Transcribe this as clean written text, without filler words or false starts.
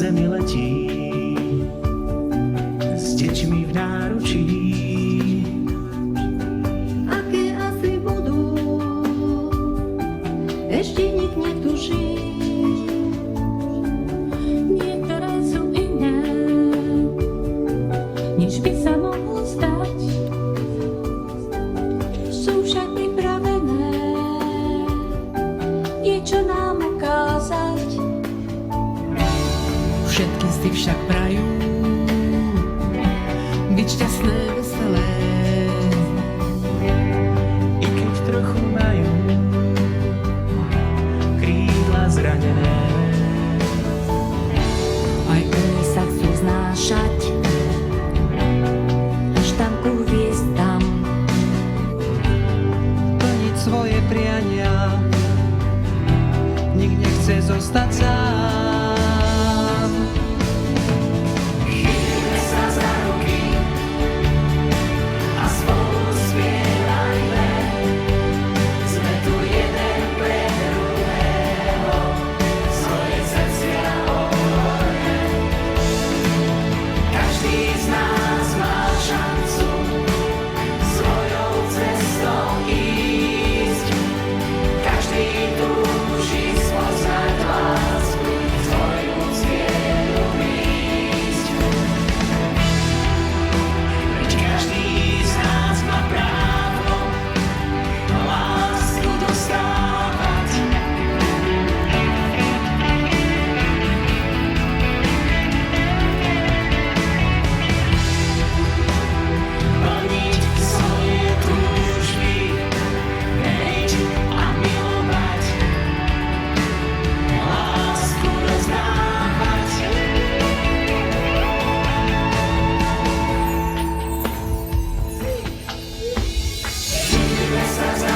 zemi letí s deťmi v náručí. Aké asi budú, ešte nik netuší. Niektoré sú iné, než by sa mohlo zdať. Sú však pripravené niečo nám ukázať. Všetky si však prajú byť šťastné, veselé. I keď trochu majú krídla zranené, Aj oni sa chcú znášať, až tam ku hviezdam. Plniť svoje priania, nik nechce zostať sám. chytíme sa za ruky a spolu spievajme. Sme tu jeden pre druhého, svoje srdcia otvorme. Každý z nás má šancu svojou cestou ísť. Každý túži spoznať lásku, svoju cieľu prísť. Veď každý z nás má právo lásku dostávať. Plniť svoje túžby, veriť a milovať, lásku rozdávať. Chytíme sa za